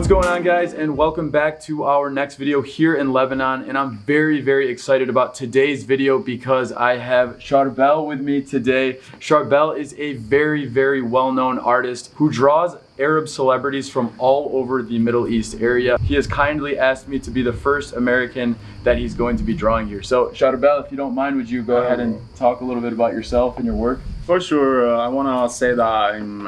What's going on, guys, and welcome back to our next video here in Lebanon. And I'm very excited about today's video because I have Charbel with me today. Charbel is a very well-known artist who draws Arab celebrities from all over the Middle East area. He has kindly asked me to be the first American that he's going to be drawing here. So Charbel, if you don't mind, would you go ahead and talk a little bit about yourself and your work? For sure, I want to say that I'm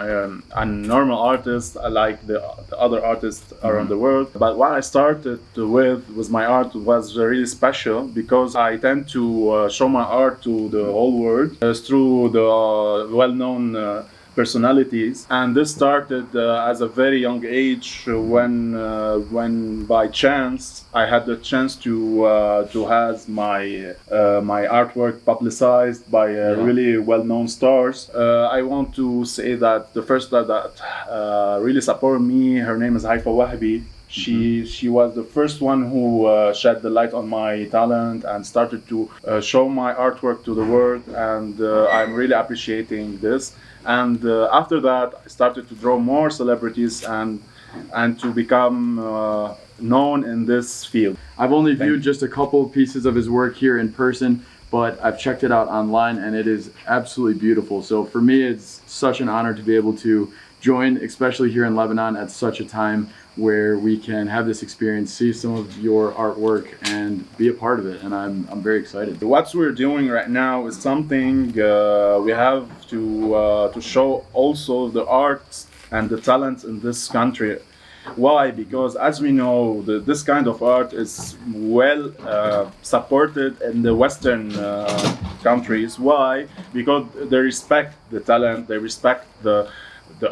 a normal artist, like the other artists around the world. But what I started with my art was really special because I tend to show my art to the whole world through the well-known personalities, and this started as a very young age when by chance I had the chance to have my artwork publicized by really well-known stars. I want to say that the first that really supported me, her name is Haifa Wahbi. She was the first one who shed the light on my talent and started to show my artwork to the world, and I'm really appreciating this. And after that, I started to draw more celebrities and to become known in this field. I've only viewed just a couple pieces of his work here in person, but I've checked it out online and it is absolutely beautiful. So for me, it's such an honor to be able to join, especially here in Lebanon, at such a time where we can have this experience, see some of your artwork and be a part of it, and I'm very excited. What we're doing right now is something we have to show also the arts and the talents in this country. Why? Because as we know, this kind of art is well supported in the Western countries. Why? Because they respect the talent, they respect the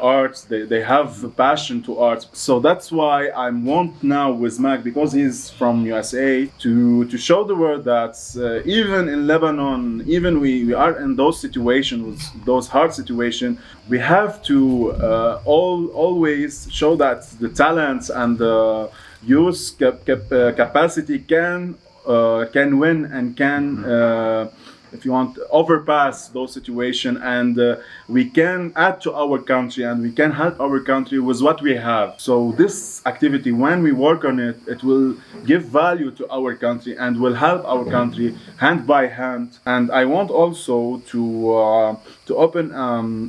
arts, they have a passion to art. So that's why I want now with Mac, because he's from USA, to show the world that even in Lebanon, even we are in those situations, those hard situations, we have to always show that the talents and the youth capacity can win and can if you want, overpass those situations, and we can add to our country and we can help our country with what we have. So this activity, when we work on it, it will give value to our country and will help our country hand by hand. And I want also to open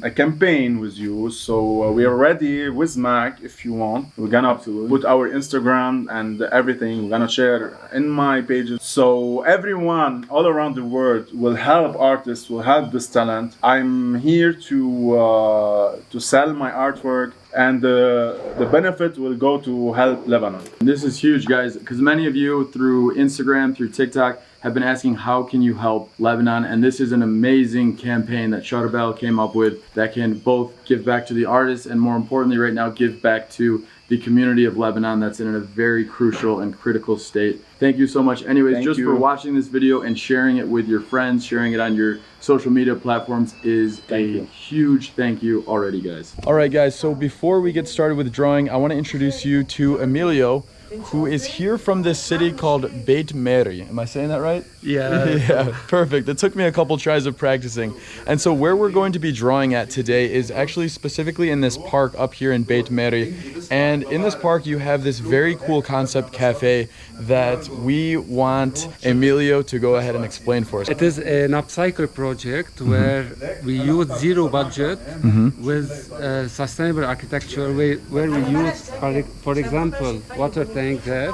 a campaign with you. So we are ready with Mac. If you want, we're gonna put our Instagram and everything. We're gonna share in my pages, so everyone all around the world will help artists, will help this talent. I'm here to sell my artwork, and the benefit will go to help Lebanon. This is huge, guys, because many of you through Instagram, through TikTok, have been asking how can you help Lebanon, and this is an amazing campaign that Charbel came up with that can both give back to the artists and, more importantly right now, give back to the community of Lebanon that's in a very crucial and critical state. Thank you so much anyways for watching this video and sharing it with your friends, sharing it on your social media platforms is a huge thank you already, guys. All right, guys, so before we get started with drawing, I want to introduce you to Emilio, who is here from this city called Beit Meri. Am I saying that right? Yeah. Yeah, perfect. It took me a couple tries of practicing. And so where we're going to be drawing at today is actually specifically in this park up here in Beit Meri. And in this park, you have this very cool concept cafe that we want Emilio to go ahead and explain for us. It is an upcycle project where we use zero budget with sustainable architecture, where we use, for example, water tank there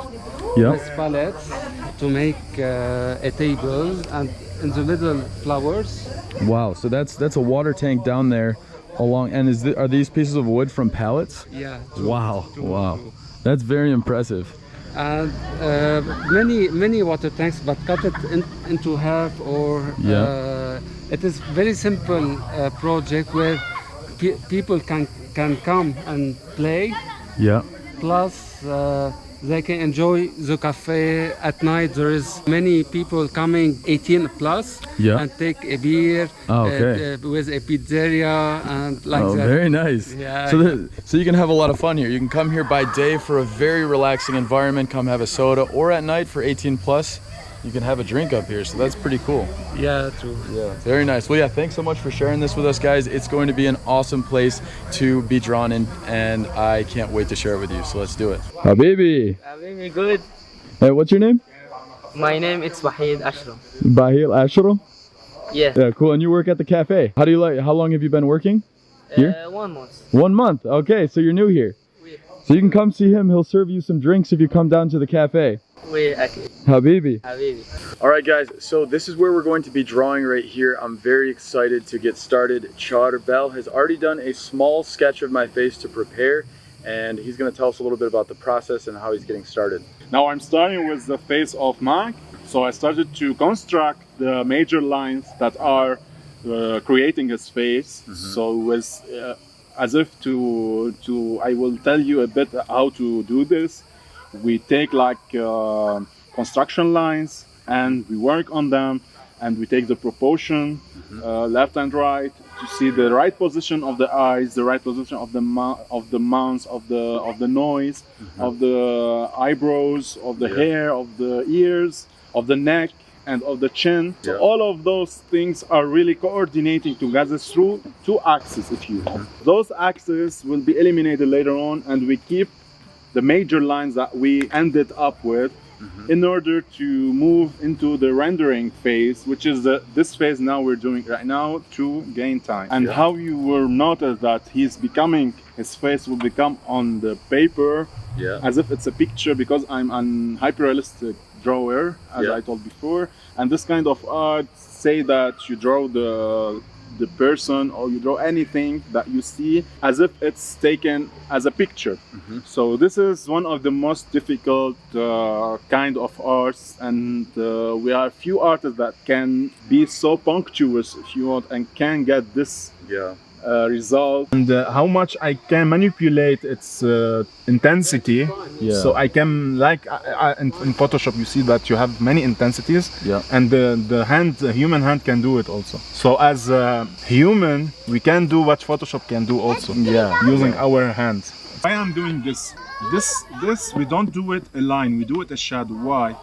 with pallets to make a table, and in the little flowers. Wow, so that's a water tank down there along, and are these pieces of wood from pallets? Yeah. Wow. That's very impressive. And many water tanks, but cut it into half, or it is very simple project where people can come and play. Yeah. Plus they can enjoy the cafe at night. There is many people coming 18 plus and take a beer with a pizzeria and like that. Very nice. Yeah. So you can have a lot of fun here. You can come here by day for a very relaxing environment, come have a soda, or at night for 18 plus. you can have a drink up here, so that's pretty cool. Yeah, true. Yeah, very nice. Well, yeah, thanks so much for sharing this with us, guys. It's going to be an awesome place to be drawn in, and I can't wait to share it with you. So let's do it. Habibi. Habibi, good. Hey, what's your name? My name is Wahid Ashram. Bahil Ashram. Yeah. Yeah, cool. And you work at the cafe. How do you like? How long have you been working here? 1 month. 1 month. Okay, so you're new here. Oui. So you can come see him. He'll serve you some drinks if you come down to the cafe. Oui, okay. Habibi. Habibi. All right, guys. So this is where we're going to be drawing right here. I'm very excited to get started. Charbel has already done a small sketch of my face to prepare, and he's going to tell us a little bit about the process and how he's getting started. Now I'm starting with the face of Mac. So I started to construct the major lines that are creating his face. So it was as if I will tell you a bit how to do this. We take like construction lines and we work on them, and we take the proportion left and right to see the right position of the eyes, the right position of the mouth, of the nose, of the eyebrows, of the hair, of the ears, of the neck, and of the chin. So all of those things are really coordinating together through 2 axes, if you will. Those axes will be eliminated later on, and we keep the major lines that we ended up with in order to move into the rendering phase, which is this phase now we're doing right now to gain time. And how you will notice that his face will become on the paper as if it's a picture, because I'm an hyper-realistic drawer, as I told before, and this kind of art say that you draw the person, or you draw anything that you see as if it's taken as a picture. So this is one of the most difficult kind of arts, and we are few artists that can be so punctuous, if you want, and can get this result, and how much I can manipulate its intensity. So I can, like in Photoshop you see that you have many intensities, and the human hand can do it also. So as a human we can do what Photoshop can do also, using our hands. Why I'm doing this we don't do it a line, we do it a shadow. Why?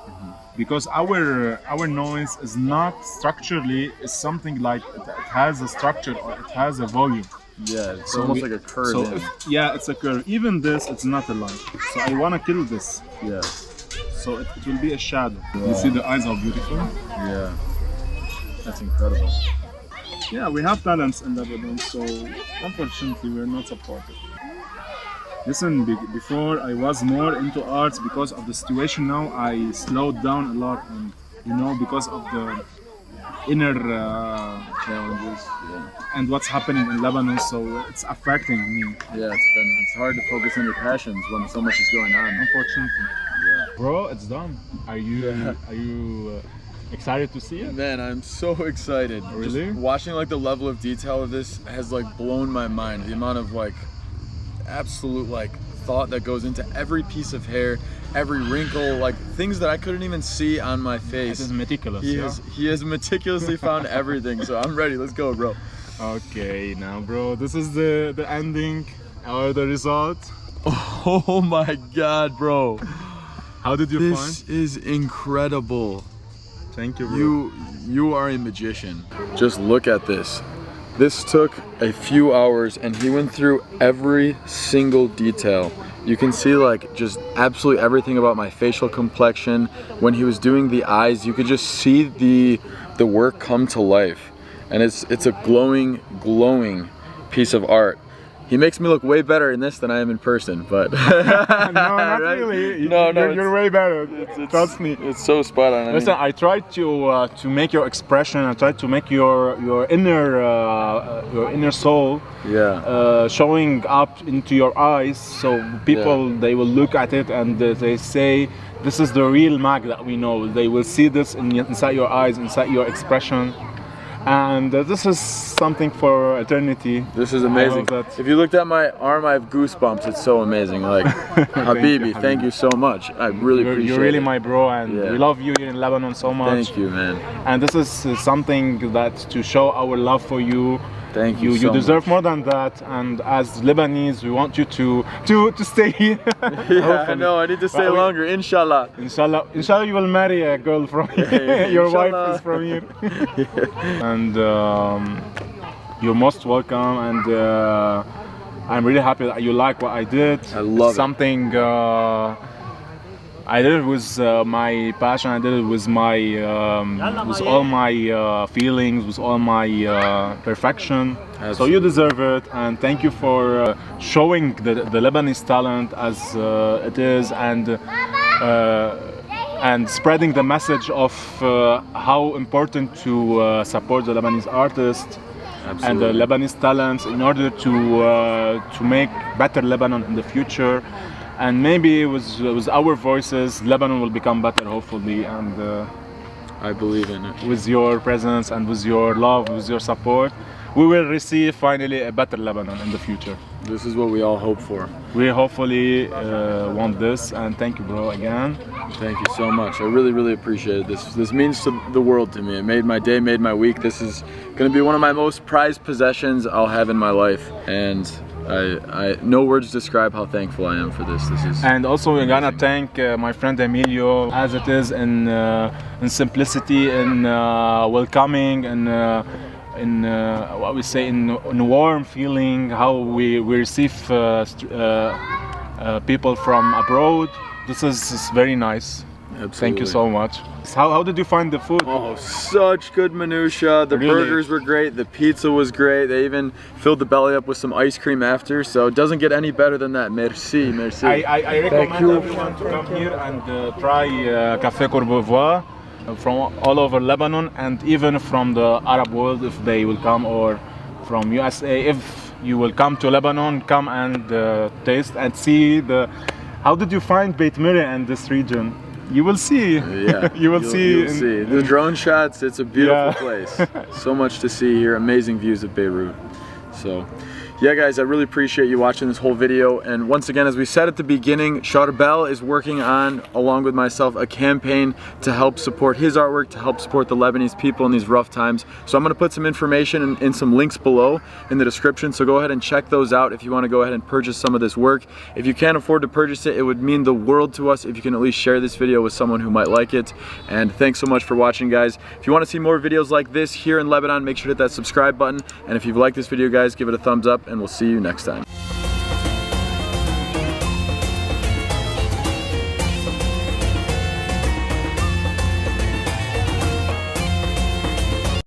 Because our noise is not structurally, is something like it has a structure, or it has a volume. It's almost like a curve. So it's a curve. Even this, it's not a line. So I want to kill this. So it will be a shadow. You see the eyes are beautiful. That's incredible. We have talents in Lebanon, so unfortunately we're not supported. Listen, before I was more into arts. Because of the situation now, I slowed down a lot, and because of the inner challenges and what's happening in Lebanon, so it's affecting me. It's hard to focus on your passions when so much is going on, Unfortunately. Bro, it's done. Are you excited to see it? Man, I'm so excited. Really? Just watching like the level of detail of this has like blown my mind. The amount of like absolute like thought that goes into every piece of hair, every wrinkle, like things that I couldn't even see on my face. This is meticulous. He has meticulously found everything. So I'm ready. Let's go, bro. Okay, now bro, this is the ending or the result. Oh my god, bro. How did you find? This is incredible. Thank you, bro. You are a magician. Just look at this. This took a few hours, and he went through every single detail. You can see like just absolutely everything about my facial complexion. When he was doing the eyes, you could just see the work come to life. And it's a glowing piece of art. He makes me look way better in this than I am in person, but no, not really. No, you're way better. Trust me. It's so spot on. Listen, I tried to make your expression. I tried to make your inner soul showing up into your eyes, so people they will look at it and they say, this is the real Mac that we know. They will see this inside your eyes, inside your expression. And this is something for eternity. This is amazing. If you looked at my arm, I have goosebumps. It's so amazing. Like, Habibi, thank you so much. I really appreciate it. You're really my bro, and we love you here in Lebanon so much. Thank you, man. And this is something that to show our love for you, Thank you. You so deserve much. more than that, and as Lebanese, we want you to stay here. Yeah, I know. I need to stay But we- longer. Inshallah. Inshallah, you will marry a girl from here. Your wife is from here. And you're most welcome. And I'm really happy that you like what I did. I love it. Something I did it with my passion. I did it with my with all my feelings, with all my perfection. So you deserve it, and thank you for showing the Lebanese talent as it is, and spreading the message of how important to support the Lebanese artists and the Lebanese talents in order to make better Lebanon in the future. And maybe with our voices, Lebanon will become better, hopefully. And I believe in it. with your presence and with your love, with your support, we will receive finally a better Lebanon in the future. This is what we all hope for. We hopefully want this. And thank you, bro, again. Thank you so much. I really, really appreciate it. This means to the world to me. It made my day, made my week. This is going to be one of my most prized possessions I'll have in my life. And I no words describe how thankful I am for this. This is. And also we're gonna thank my friend Emilio, as it is in simplicity, in welcoming, and in what we say in warm feeling, how we receive people from abroad. This is very nice. Absolutely. Thank you so much. How did you find the food? Oh, such good minutia. The Really? burgers were great. The pizza was great. They even filled the belly up with some ice cream after. So it doesn't get any better than that. Merci, merci. I recommend everyone to come here and try Café Courbevoie from all over Lebanon, and even from the Arab world if they will come, or from USA. If you will come to Lebanon, come and taste and see the. How did you find Beit Miri and this region? You will see. Yeah, You'll see. see. The drone shots, it's a beautiful Yeah. place. So much to see here. Amazing views of Beirut. So, yeah guys, I really appreciate you watching this whole video. And once again, as we said at the beginning, Charbel is working on, along with myself, a campaign to help support his artwork, to help support the Lebanese people in these rough times. So I'm going to put some information and some links below in the description. So go ahead and check those out if you want to go ahead and purchase some of this work. If you can't afford to purchase it, it would mean the world to us if you can at least share this video with someone who might like it. And thanks so much for watching, guys. If you want to see more videos like this here in Lebanon, make sure to hit that subscribe button. And if you've liked this video, guys, give it a thumbs up, and we'll see you next time.